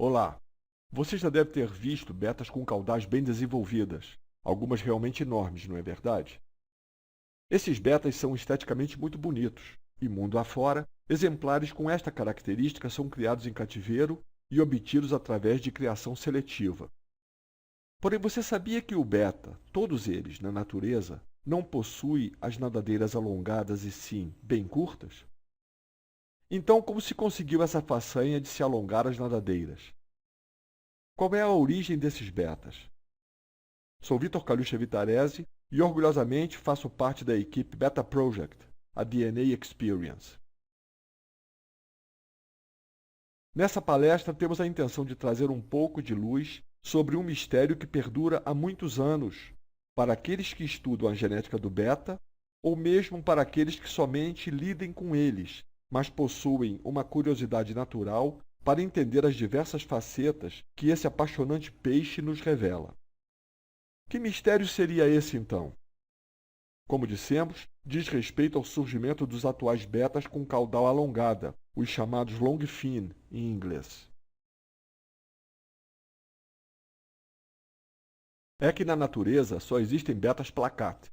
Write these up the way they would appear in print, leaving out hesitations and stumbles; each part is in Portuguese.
Olá! Você já deve ter visto betas com caudais bem desenvolvidas, algumas realmente enormes, não é verdade? Esses betas são esteticamente muito bonitos, e mundo afora, exemplares com esta característica são criados em cativeiro e obtidos através de criação seletiva. Porém, você sabia que o beta, todos eles, na natureza, não possui as nadadeiras alongadas e sim bem curtas? Então, como se conseguiu essa façanha de se alongar as nadadeiras? Qual é a origem desses betas? Sou Vitor Calucha Vitarese e orgulhosamente faço parte da equipe Beta Project, a DNA Experience. Nessa palestra temos a intenção de trazer um pouco de luz sobre um mistério que perdura há muitos anos para aqueles que estudam a genética do beta ou mesmo para aqueles que somente lidem com eles, mas possuem uma curiosidade natural para entender as diversas facetas que esse apaixonante peixe nos revela. Que mistério seria esse, então? Como dissemos, diz respeito ao surgimento dos atuais betas com caudal alongada, os chamados longfin em inglês. É que na natureza só existem betas placat.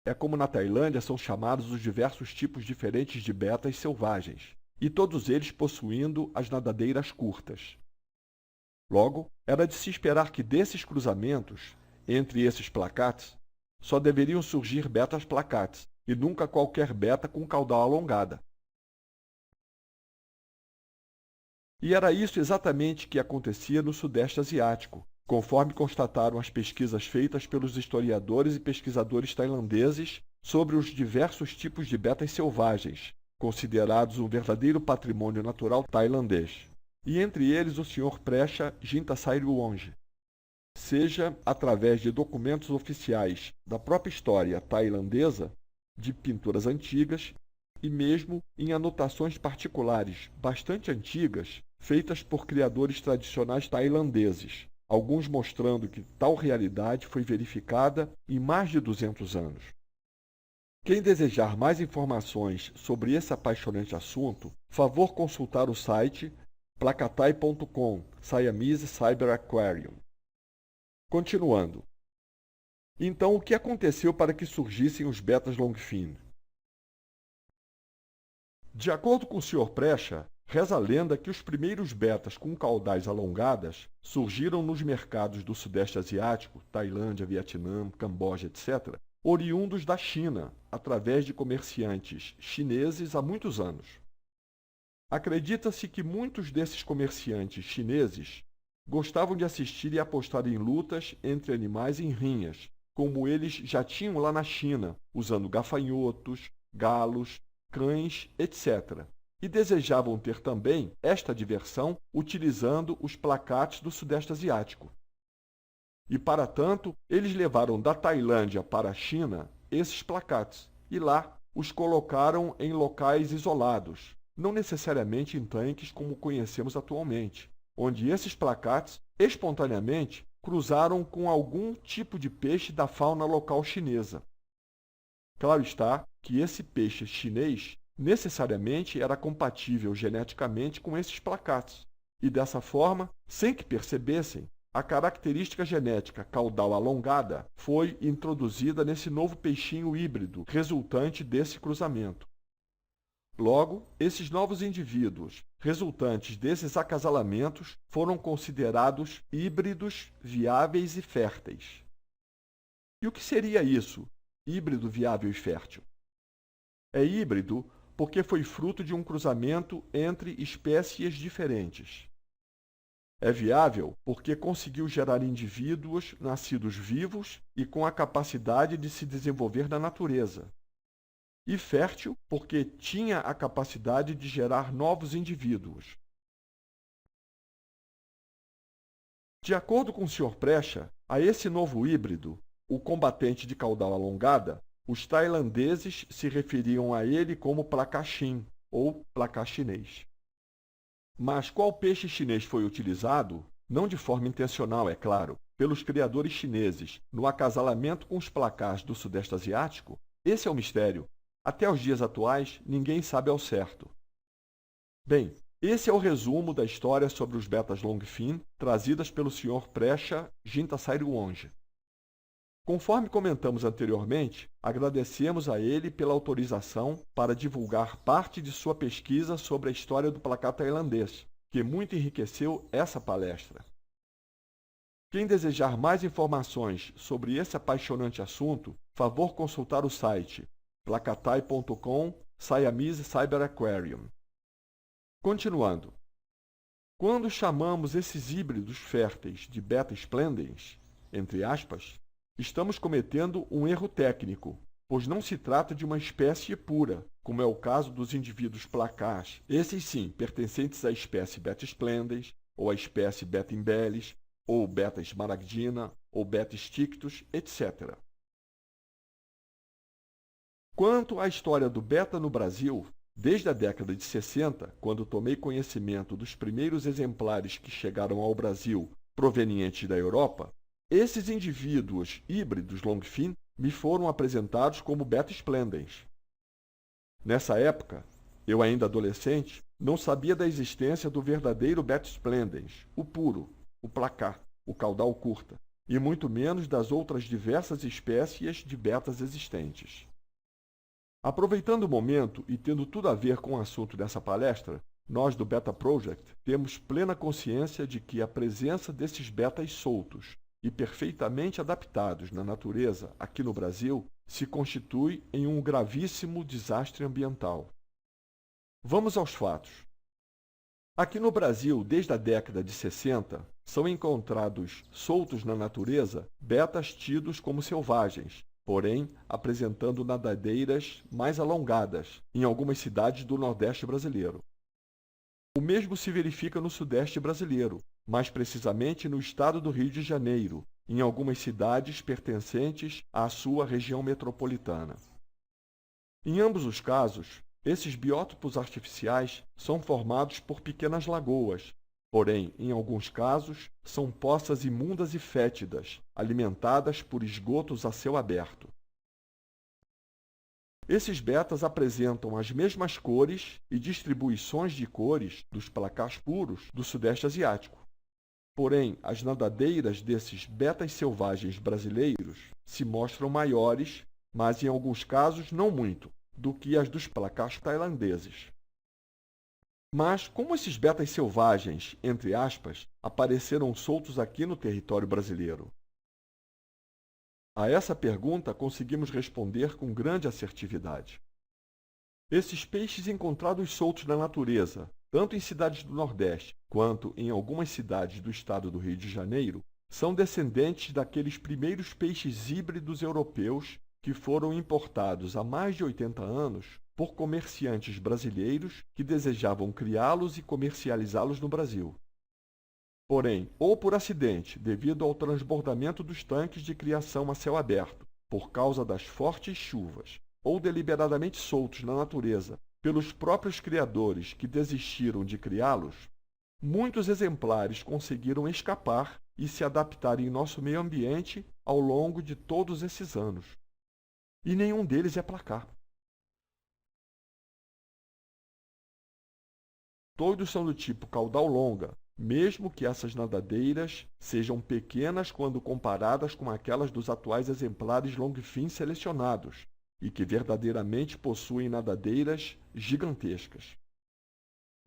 É como na Tailândia são chamados os diversos tipos diferentes de betas selvagens, e todos eles possuindo as nadadeiras curtas. Logo, era de se esperar que desses cruzamentos, entre esses placats, só deveriam surgir betas placats, e nunca qualquer beta com caudal alongada. E era isso exatamente que acontecia no Sudeste Asiático, conforme constataram as pesquisas feitas pelos historiadores e pesquisadores tailandeses sobre os diversos tipos de betas selvagens, considerados um verdadeiro patrimônio natural tailandês, e entre eles o Sr. Presha Jintasairuonge. Seja através de documentos oficiais da própria história tailandesa, de pinturas antigas e mesmo em anotações particulares bastante antigas feitas por criadores tradicionais tailandeses, alguns mostrando que tal realidade foi verificada em mais de 200 anos. Quem desejar mais informações sobre esse apaixonante assunto, favor consultar o site placatai.com, Siamese Cyber Aquarium. Continuando. Então, o que aconteceu para que surgissem os betas longfin? De acordo com o Sr. Presha, reza a lenda que os primeiros betas com caudais alongadas surgiram nos mercados do Sudeste Asiático, Tailândia, Vietnã, Camboja, etc., oriundos da China, através de comerciantes chineses há muitos anos. Acredita-se que muitos desses comerciantes chineses gostavam de assistir e apostar em lutas entre animais em rinhas, como eles já tinham lá na China, usando gafanhotos, galos, cães, etc. E desejavam ter também esta diversão utilizando os placates do Sudeste Asiático. E, para tanto, eles levaram da Tailândia para a China esses placates e lá os colocaram em locais isolados, não necessariamente em tanques como conhecemos atualmente, onde esses placates espontaneamente cruzaram com algum tipo de peixe da fauna local chinesa. Claro está que esse peixe chinês necessariamente era compatível geneticamente com esses placates, e dessa forma, sem que percebessem, a característica genética caudal alongada foi introduzida nesse novo peixinho híbrido resultante desse cruzamento. Logo, esses novos indivíduos, resultantes desses acasalamentos, foram considerados híbridos viáveis e férteis. E o que seria isso, híbrido viável e fértil? É híbrido porque foi fruto de um cruzamento entre espécies diferentes. É viável porque conseguiu gerar indivíduos nascidos vivos e com a capacidade de se desenvolver na natureza. E fértil porque tinha a capacidade de gerar novos indivíduos. De acordo com o Sr. Presha, a esse novo híbrido, o combatente de caudal alongada, os tailandeses se referiam a ele como placachim, ou placá chinês. Mas qual peixe chinês foi utilizado, não de forma intencional, é claro, pelos criadores chineses no acasalamento com os placás do Sudeste Asiático? Esse é o mistério. Até os dias atuais, ninguém sabe ao certo. Bem, Esse é o resumo da história sobre os betas longfin trazidas pelo Sr. Precha Jintasairuonge. Conforme comentamos anteriormente, agradecemos a ele pela autorização para divulgar parte de sua pesquisa sobre a história do placar tailandês, que muito enriqueceu essa palestra. Quem desejar mais informações sobre esse apaixonante assunto, favor consultar o site placatai.com Siamese Cyber Aquarium. Continuando. Quando chamamos esses híbridos férteis de beta splendens, entre aspas, estamos cometendo um erro técnico, pois não se trata de uma espécie pura, como é o caso dos indivíduos placars, esses sim pertencentes à espécie beta splendens, ou à espécie beta imbellis, ou beta smaragdina, ou beta stictus, etc. Quanto à história do beta no Brasil, desde a década de 60, quando tomei conhecimento dos primeiros exemplares que chegaram ao Brasil provenientes da Europa, esses indivíduos híbridos longfin me foram apresentados como beta splendens. Nessa época, eu ainda adolescente, não sabia da existência do verdadeiro beta splendens, o puro, o placar, o caudal curta, e muito menos das outras diversas espécies de betas existentes. Aproveitando o momento e tendo tudo a ver com o assunto dessa palestra, nós do Beta Project temos plena consciência de que a presença desses betas soltos e perfeitamente adaptados na natureza aqui no Brasil se constitui em um gravíssimo desastre ambiental. Vamos aos fatos. Aqui no Brasil, desde a década de 60, são encontrados soltos na natureza betas tidos como selvagens, porém apresentando nadadeiras mais alongadas em algumas cidades do Nordeste brasileiro. O mesmo se verifica no Sudeste brasileiro, mais precisamente no estado do Rio de Janeiro, em algumas cidades pertencentes à sua região metropolitana. Em ambos os casos, esses biótopos artificiais são formados por pequenas lagoas, porém, em alguns casos, são poças imundas e fétidas, alimentadas por esgotos a céu aberto. Esses betas apresentam as mesmas cores e distribuições de cores dos placars puros do Sudeste Asiático. Porém, as nadadeiras desses betas selvagens brasileiros se mostram maiores, mas em alguns casos não muito, do que as dos placars tailandeses. Mas como esses betas selvagens, entre aspas, apareceram soltos aqui no território brasileiro? A essa pergunta conseguimos responder com grande assertividade. Esses peixes encontrados soltos na natureza, tanto em cidades do Nordeste quanto em algumas cidades do estado do Rio de Janeiro, são descendentes daqueles primeiros peixes híbridos europeus que foram importados há mais de 80 anos por comerciantes brasileiros que desejavam criá-los e comercializá-los no Brasil. Porém, ou por acidente, devido ao transbordamento dos tanques de criação a céu aberto, por causa das fortes chuvas, ou deliberadamente soltos na natureza pelos próprios criadores que desistiram de criá-los, muitos exemplares conseguiram escapar e se adaptar em nosso meio ambiente ao longo de todos esses anos. E nenhum deles é placar. Todos são do tipo caudal longa, mesmo que essas nadadeiras sejam pequenas quando comparadas com aquelas dos atuais exemplares longfin selecionados, e que verdadeiramente possuem nadadeiras gigantescas.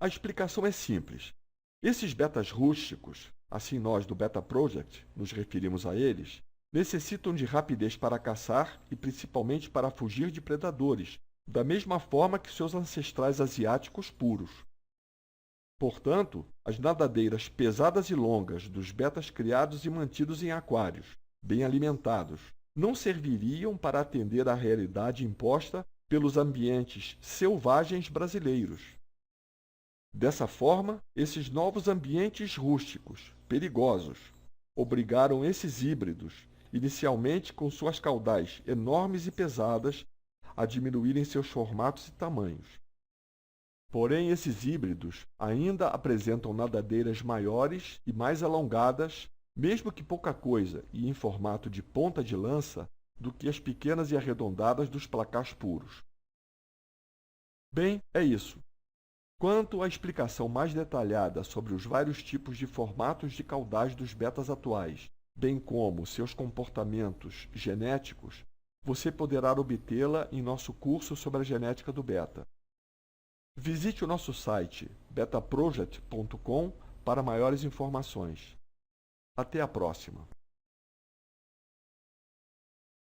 A explicação é simples. Esses betas rústicos, assim nós do Beta Project nos referimos a eles, necessitam de rapidez para caçar e principalmente para fugir de predadores, da mesma forma que seus ancestrais asiáticos puros. Portanto, as nadadeiras pesadas e longas dos betas criados e mantidos em aquários, bem alimentados, não serviriam para atender à realidade imposta pelos ambientes selvagens brasileiros. Dessa forma, esses novos ambientes rústicos, perigosos, obrigaram esses híbridos, inicialmente com suas caudais enormes e pesadas, a diminuírem seus formatos e tamanhos. Porém, esses híbridos ainda apresentam nadadeiras maiores e mais alongadas, mesmo que pouca coisa e em formato de ponta de lança, do que as pequenas e arredondadas dos placars puros. Bem, é isso. Quanto à explicação mais detalhada sobre os vários tipos de formatos de caudais dos betas atuais, bem como seus comportamentos genéticos, você poderá obtê-la em nosso curso sobre a genética do beta. Visite o nosso site betaproject.com para maiores informações. Até a próxima!